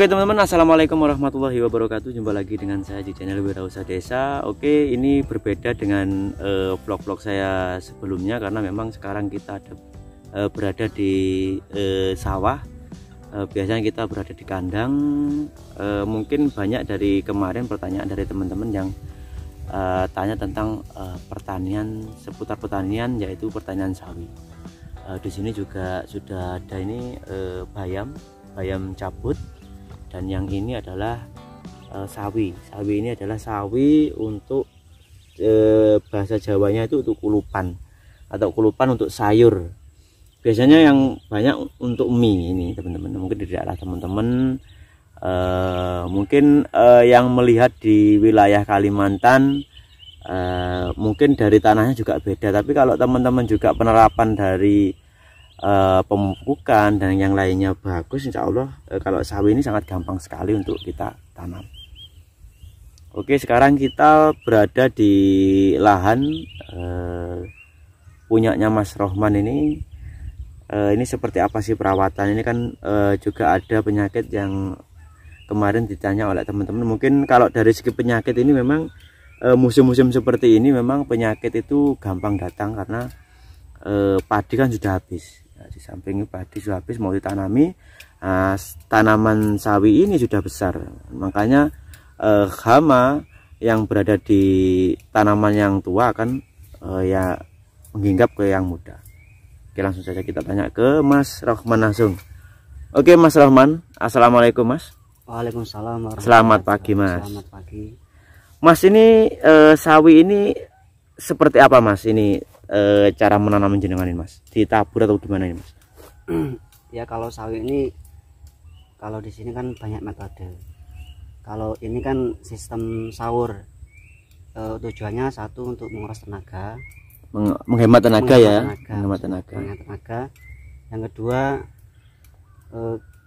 Oke teman-teman, assalamualaikum warahmatullahi wabarakatuh. Jumpa lagi dengan saya di channel Wirausaha Desa. Oke, ini berbeda dengan vlog-vlog saya sebelumnya karena memang sekarang kita berada di sawah. Biasanya kita berada di kandang. Mungkin banyak dari kemarin pertanyaan dari teman-teman yang tanya tentang pertanian, seputar pertanian, yaitu pertanian sawi. Di sini juga sudah ada ini bayam cabut, dan yang ini adalah sawi. Sawi ini adalah sawi untuk bahasa Jawanya itu untuk kulupan atau kulupan untuk sayur. Biasanya yang banyak untuk mie ini teman-teman. Mungkin di daerah teman-teman mungkin yang melihat di wilayah Kalimantan mungkin dari tanahnya juga beda, tapi kalau teman-teman juga penerapan dari pemupukan dan yang lainnya bagus, insya Allah kalau sawi ini sangat gampang sekali untuk kita tanam. Oke, sekarang kita berada di lahan punyanya Mas Rohman ini. Ini seperti apa sih perawatan ini, kan juga ada penyakit yang kemarin ditanya oleh teman-teman. Mungkin kalau dari segi penyakit ini memang musim-musim seperti ini memang penyakit itu gampang datang karena padi kan sudah habis. Nah, di samping padi sudah habis mau ditanami, tanaman sawi ini sudah besar, makanya hama yang berada di tanaman yang tua akan ya menghinggap ke yang muda. Oke, langsung saja kita tanya ke Mas Rohman langsung. Oke Mas Rohman, assalamualaikum Mas. Waalaikumsalam. Selamat pagi Mas. Selamat pagi Mas. Ini sawi ini seperti apa Mas? Ini cara menanam jenengan ini Mas, ditabur atau gimana ini Mas? Ya, kalau sawi ini, kalau di sini kan banyak metode. Kalau ini kan sistem sawur, tujuannya satu untuk menguras tenaga, menghemat tenaga, menghemat tenaga. Yang kedua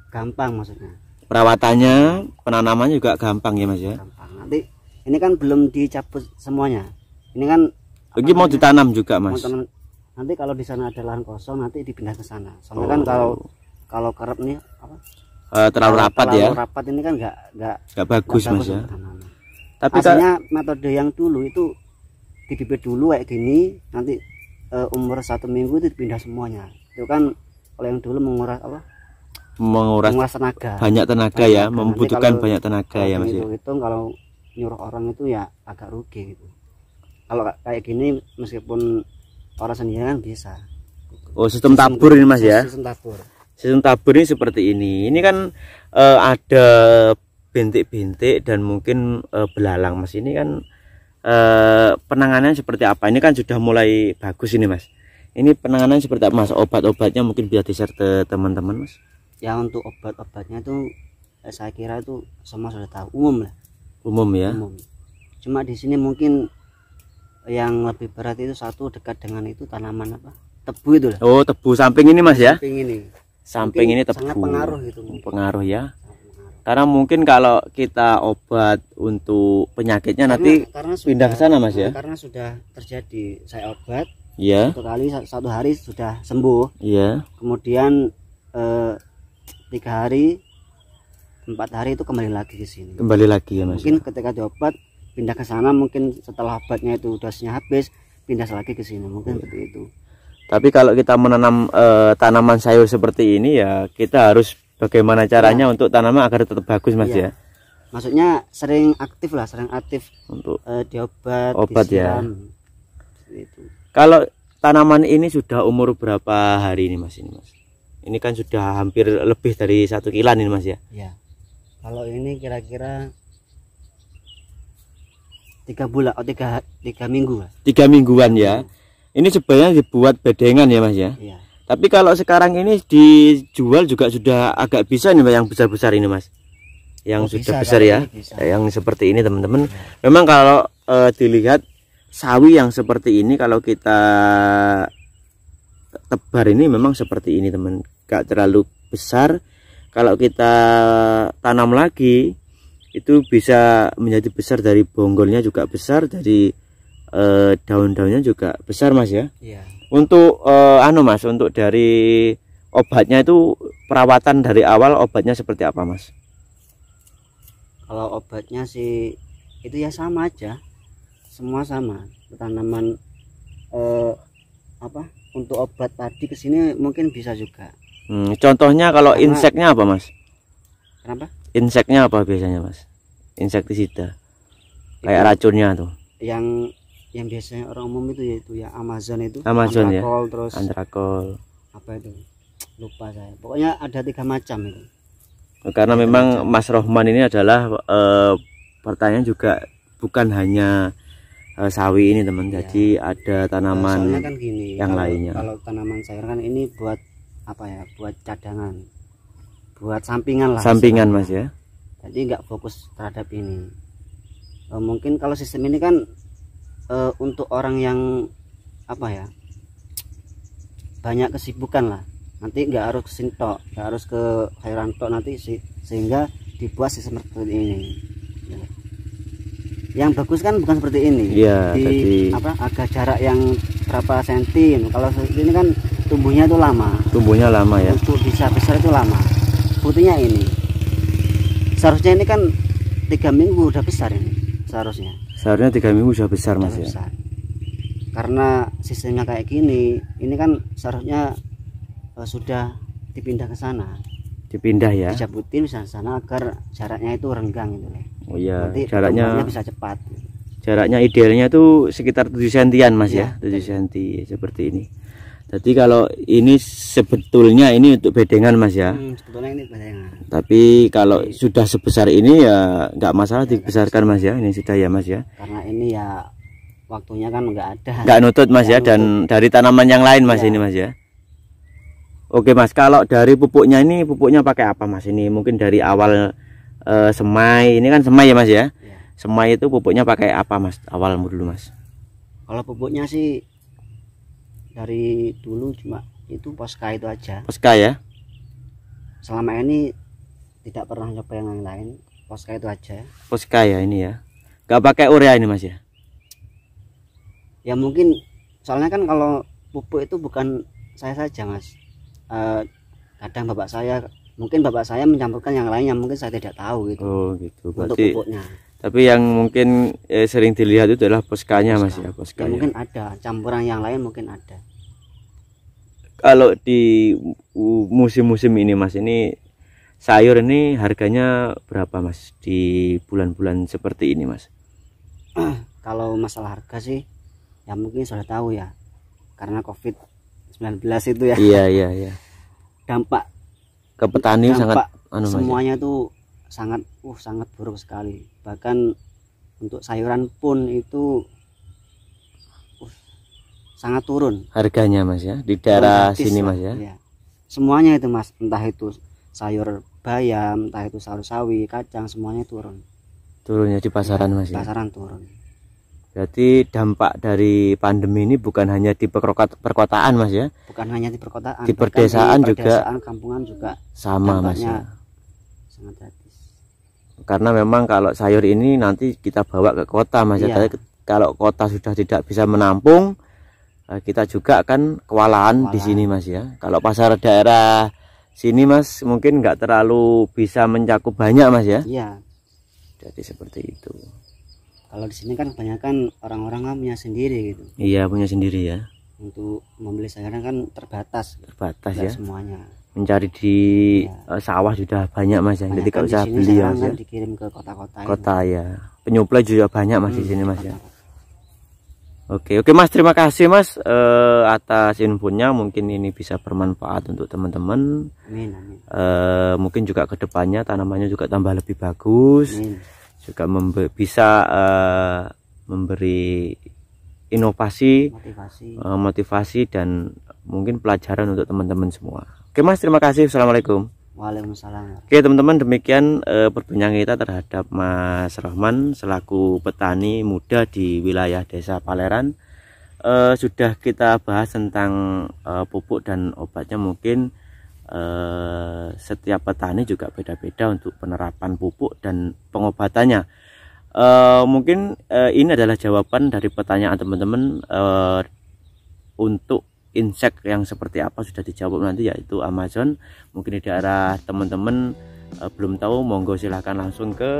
gampang, maksudnya perawatannya, penanamannya juga gampang ya Mas ya. Gampang. Nanti ini kan belum dicabut semuanya. Ini kan lagi mau ditanam juga Mas. Nanti kalau di sana ada lahan kosong nanti dipindah ke sana. Soalnya kan kalau kerap nih apa? Terlalu rapat ya. Terlalu rapat ini kan nggak bagus Mas ya. Tapi aslinya metode yang dulu itu dibibit dulu kayak gini, nanti umur 1 minggu itu dipindah semuanya. Itu kan kalau yang dulu menguras apa? Menguras tenaga. Banyak tenaga ya, membutuhkan banyak tenaga ya Mas. Itu kalau nyuruh orang itu ya agak rugi gitu. Kalau kayak gini meskipun orang sendiri kan bisa. Oh, sistem tabur ini Mas ya. Sistem tabur ini seperti ini. Ini kan ada bintik-bintik dan mungkin belalang Mas. Ini kan penanganan seperti apa? Ini kan sudah mulai bagus ini Mas. Ini penanganan seperti apa Mas? Obat-obatnya mungkin bisa di-share ke teman-teman Mas. Ya, untuk obat-obatnya itu saya kira itu semua sudah tahu, umum lah. Umum ya. Umum. Cuma di sini mungkin yang lebih berat itu satu, dekat dengan itu tanaman apa? Tebu itu lah. Oh, tebu samping ini Mas ya. Samping ini. Samping ini tebu. Sangat pengaruh gitu. Pengaruh ya. Karena mungkin kalau kita obat untuk penyakitnya nanti pindah ke sana Mas ya. Karena sudah terjadi, saya obat. Iya. Satu hari sudah sembuh. Iya. Kemudian 3 hari, 4 hari itu kembali lagi ke sini. Kembali lagi ya Mas. Mungkin ketika diobat pindah ke sana, mungkin setelah obatnya itu dosisnya habis pindah lagi ke sini, mungkin seperti itu. Tapi kalau kita menanam tanaman sayur seperti ini ya kita harus bagaimana caranya untuk tanaman agar tetap bagus Mas ya. Maksudnya sering aktif untuk diobat, disiram, ya. Itu. Kalau tanaman ini sudah umur berapa hari ini Mas? Ini kan sudah hampir lebih dari 1 kilan ini Mas ya. Iya. Kalau ini kira-kira 3 bulan atau 3 minggu. 3 mingguan ya. Ini sebenarnya dibuat bedengan ya Mas ya. Iya. Tapi kalau sekarang ini dijual juga sudah agak bisa nih yang besar-besar ini Mas. Yang sudah besar ya. Yang seperti ini teman-teman. Memang kalau dilihat sawi yang seperti ini kalau kita tebar ini memang seperti ini teman. Gak terlalu besar. Kalau kita tanam lagi itu bisa menjadi besar, dari bonggolnya juga besar, dari daun-daunnya juga besar Mas ya. Iya. Untuk Mas, untuk dari obatnya itu perawatan dari awal obatnya seperti apa Mas? Kalau obatnya sih itu ya sama aja, semua sama. Tanaman untuk obat tadi kesini mungkin bisa juga. Contohnya kalau inseknya apa mas? Kenapa? Inseknya apa biasanya mas? Insektisida kayak racunnya tuh yang biasanya orang umum itu yaitu ya Amazon Amazon ya, terus antrakol apa itu lupa saya, pokoknya ada 3 macam itu. Karena memang Mas Rohman ini adalah pertanyaan juga bukan hanya sawi ini teman, jadi ada tanaman kan gini, yang lainnya. Kalau tanaman sayur kan ini buat apa ya, buat cadangan, buat sampingan lah, sampingan mas ya, jadi nggak fokus terhadap ini. Mungkin kalau sistem ini kan untuk orang yang apa ya, banyak kesibukan lah, nanti nggak harus kesini tok, nggak harus ke sayuran tok nanti sehingga dibuat sistem seperti ini. Yang bagus kan bukan seperti ini ya, agak jarak yang berapa senti. Kalau ini kan tumbuhnya itu lama ya, untuk bisa besar itu lama. Buktinya ini seharusnya ini kan 3 minggu udah besar, ini seharusnya 3 minggu sudah besar mas ya. Karena sistemnya kayak gini, ini kan seharusnya sudah dipindah ke sana, dipindah ya, dicabutin bisa sana agar jaraknya itu renggang gitu. Oh iya, nanti jaraknya bisa cepat. Jaraknya idealnya itu sekitar 7 sentian mas ya, 7 senti seperti ini. Jadi kalau ini sebetulnya ini untuk bedengan mas ya. Sebetulnya ini bedengan. Tapi kalau sudah sebesar ini ya nggak masalah dibesarkan mas ya. Ini sudah ya mas ya. Karena ini ya waktunya kan nggak ada. Nggak nutut mas ya, dan dari tanaman yang lain mas ini mas ya. Oke mas, kalau dari pupuknya ini pupuknya pakai apa mas? Ini mungkin dari awal semai, ini kan semai ya mas ya. Semai itu pupuknya pakai apa mas? Awal dulu mas. Kalau pupuknya sih dari dulu cuma itu Posca itu aja. Posca ya. Selama ini tidak pernah coba yang lain, Posca itu aja. Posca ya ini ya. Gak pakai urea ini mas ya? Ya mungkin soalnya kan kalau pupuk itu bukan saya saja mas. Kadang mungkin bapak saya mencampurkan yang lain yang mungkin saya tidak tahu gitu. Oh gitu. Berarti, untuk pupuknya. Tapi yang mungkin sering dilihat itu adalah Poscanya mas ya. Posca ya, mungkin ada campuran yang lain, mungkin ada. Kalau di musim-musim ini mas, ini sayur ini harganya berapa mas di bulan-bulan seperti ini mas? Kalau masalah harga sih ya mungkin sudah tahu ya, karena COVID-19 itu ya. Iya. Dampak ke petani sangat semuanya itu sangat buruk sekali. Bahkan untuk sayuran pun itu sangat turun harganya mas ya, di daerah sini mas ya. Semuanya itu mas, entah itu sayur bayam, entah itu sayur sawi, kacang, semuanya turunnya di pasaran mas ya. Pasaran turun. Berarti dampak dari pandemi ini bukan hanya di perkotaan mas ya? Bukan hanya di perkotaan, di pedesaan juga, kampungan juga sama mas ya. Sangat gratis. Karena memang kalau sayur ini nanti kita bawa ke kota mas ya. Kalau kota sudah tidak bisa menampung, kita juga akan kewalahan di sini mas ya. Kalau pasar daerah sini mas mungkin nggak terlalu bisa mencakup banyak mas ya. Iya. Jadi seperti itu. Kalau di sini kan kebanyakan orang-orang kan punya sendiri gitu. Iya punya sendiri ya. Untuk membeli sayuran kan terbatas ya. Semuanya. Mencari di sawah sudah banyak mas ya. Jadi kalau saya beli ya, kan dikirim ke kota-kota. Kota ya. Penyuplai juga banyak mas di sini mas ya. Oke mas, terima kasih mas atas infonya. Mungkin ini bisa bermanfaat untuk teman-teman. Amin. Mungkin juga kedepannya tanamannya juga tambah lebih bagus. Amin. Juga bisa memberi inovasi, motivasi dan mungkin pelajaran untuk teman-teman semua. Oke mas, terima kasih. Assalamualaikum. Waalaikumsalam. Oke teman-teman, demikian perbincangan kita terhadap Mas Rohman selaku petani muda di wilayah Desa Paleran. Sudah kita bahas tentang pupuk dan obatnya. Mungkin setiap petani juga beda-beda untuk penerapan pupuk dan pengobatannya. Mungkin ini adalah jawaban dari pertanyaan teman-teman. Untuk insek yang seperti apa sudah dijawab nanti, yaitu Amazon. Mungkin di daerah teman-teman belum tahu, monggo silahkan langsung ke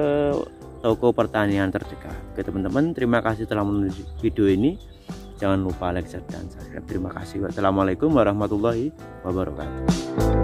toko pertanian terdekat. Oke teman-teman, terima kasih telah menonton video ini. Jangan lupa like, share, dan subscribe. Terima kasih. Wassalamualaikum warahmatullahi wabarakatuh.